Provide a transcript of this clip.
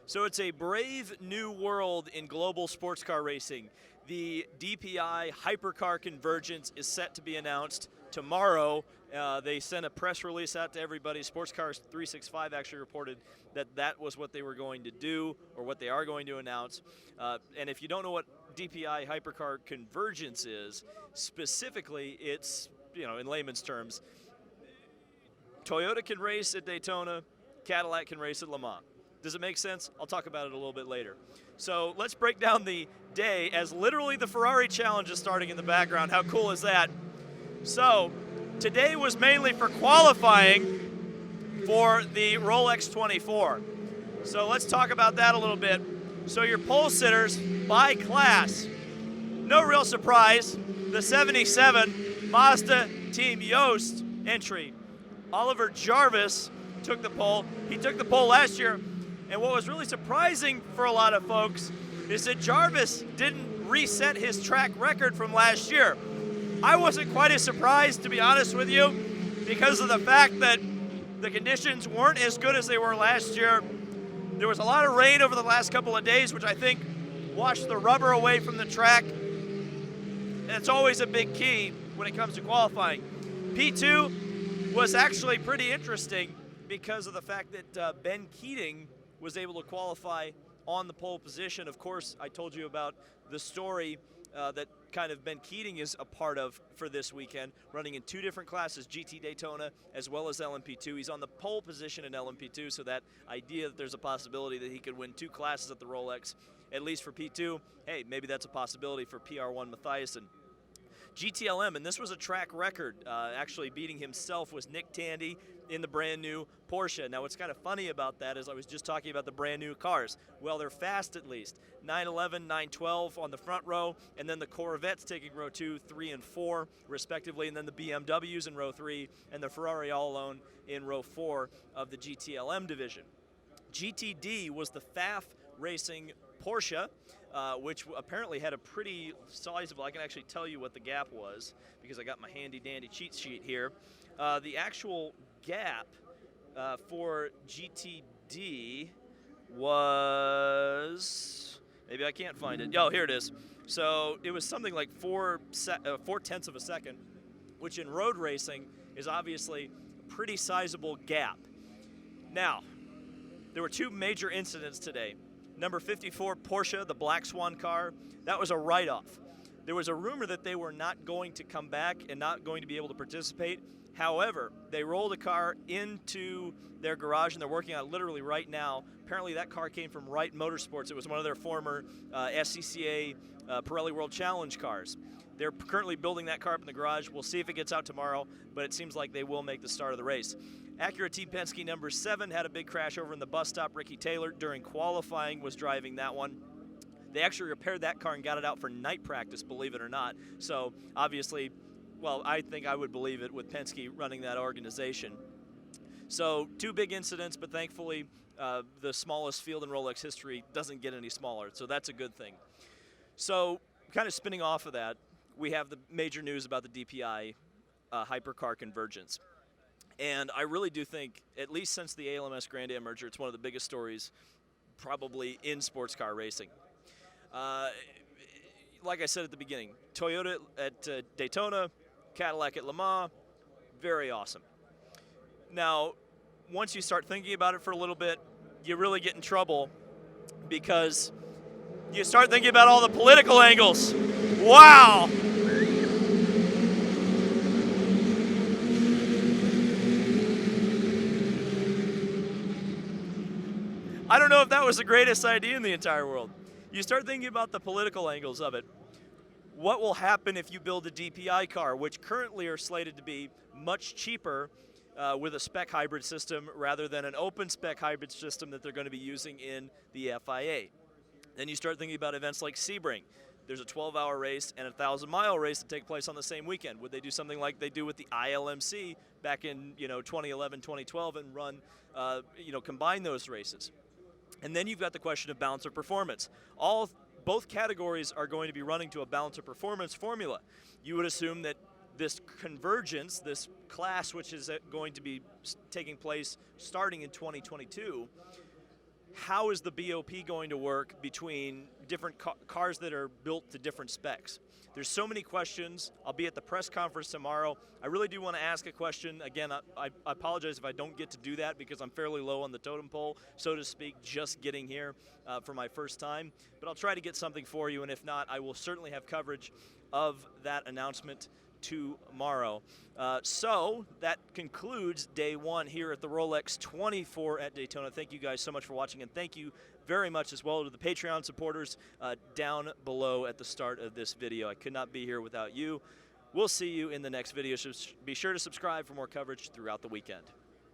So it's a brave new world in global sports car racing. The DPI Hypercar Convergence is set to be announced tomorrow. They sent a press release out to everybody. Sports Cars 365 actually reported that that was what they were going to do, or what they are going to announce. And if you don't know what DPI Hypercar Convergence is, specifically it's, in layman's terms, Toyota can race at Daytona, Cadillac can race at Le Mans. Does it make sense? I'll talk about it a little bit later. So let's break down the day as literally the Ferrari Challenge is starting in the background. How cool is that? So today was mainly for qualifying for the Rolex 24. So let's talk about that a little bit. So your pole sitters by class. No real surprise, the 77 Mazda Team Yost entry. Oliver Jarvis took the pole. He took the pole last year. And what was really surprising for a lot of folks is that Jarvis didn't reset his track record from last year. I wasn't quite as surprised, to be honest with you, because of the fact that the conditions weren't as good as they were last year. There was a lot of rain over the last couple of days, which I think washed the rubber away from the track. And it's always a big key when it comes to qualifying. P2 was actually pretty interesting because of the fact that Ben Keating was able to qualify on the pole position. Of course, I told you about the story that kind of Ben Keating is a part of for this weekend, running in two different classes, GT Daytona as well as LMP2. He's on the pole position in LMP2, so that idea that there's a possibility that he could win two classes at the Rolex, at least for P2, hey, maybe that's a possibility for PR1 Mathiasen. GTLM, and this was a track record. Actually beating himself was Nick Tandy in the brand new Porsche. Now what's kind of funny about that is I was just talking about the brand new cars. Well, they're fast at least. 911, 912 on the front row, and then the Corvettes taking row 2, 3, and 4 respectively, and then the BMWs in row 3, and the Ferrari all alone in row 4 of the GTLM division. GTD was the FAF Racing Porsche, which apparently had a pretty sizable, I can actually tell you what the gap was because I got my handy dandy cheat sheet here. The actual gap for GTD was, maybe I can't find it. Oh, here it is. So it was something like 4/10 of a second, which in road racing is obviously a pretty sizable gap. Now, there were two major incidents today. Number 54 Porsche, the Black Swan car, that was a write-off. There was a rumor that they were not going to come back and not going to be able to participate. However, they rolled a car into their garage, and they're working on it literally right now. Apparently that car came from Wright Motorsports. It was one of their former SCCA Pirelli World Challenge cars. They're currently building that car up in the garage. We'll see if it gets out tomorrow, but it seems like they will make the start of the race. Acura Team Penske number 7 had a big crash over in the bus stop. Ricky Taylor, during qualifying, was driving that one. They actually repaired that car and got it out for night practice, believe it or not. So obviously, well, I think I would believe it with Penske running that organization. So two big incidents, but thankfully the smallest field in Rolex history doesn't get any smaller, so that's a good thing. So kind of spinning off of that, we have the major news about the DPI Hypercar Convergence. And I really do think, at least since the ALMS Grand Am merger, it's one of the biggest stories probably in sports car racing. Like I said at the beginning, Toyota at Daytona, Cadillac at Le Mans, very awesome. Now, once you start thinking about it for a little bit, you really get in trouble because you start thinking about all the political angles. Wow! I don't know if that was the greatest idea in the entire world. You start thinking about the political angles of it. What will happen if you build a DPI car, which currently are slated to be much cheaper with a spec hybrid system rather than an open spec hybrid system that they're going to be using in the FIA? Then you start thinking about events like Sebring. There's a 12-hour race and a 1,000-mile race that take place on the same weekend. Would they do something like they do with the ILMC back in 2011, 2012 and run, combine those races? And then you've got the question of balance of performance. Both categories are going to be running to a balance of performance formula. You would assume that this convergence, this class which is going to be taking place starting in 2022, how is the BOP going to work between different cars that are built to different specs? There's so many questions. I'll be at the press conference tomorrow. I really do want to ask a question. Again, I apologize if I don't get to do that because I'm fairly low on the totem pole, so to speak, just getting here for my first time. But I'll try to get something for you, and if not, I will certainly have coverage of that announcement tomorrow. So that concludes day one here at the Rolex 24 at Daytona. Thank you guys so much for watching, and thank you very much as well to the Patreon supporters down below at the start of this video. I could not be here without you. We'll see you in the next video. So be sure to subscribe for more coverage throughout the weekend.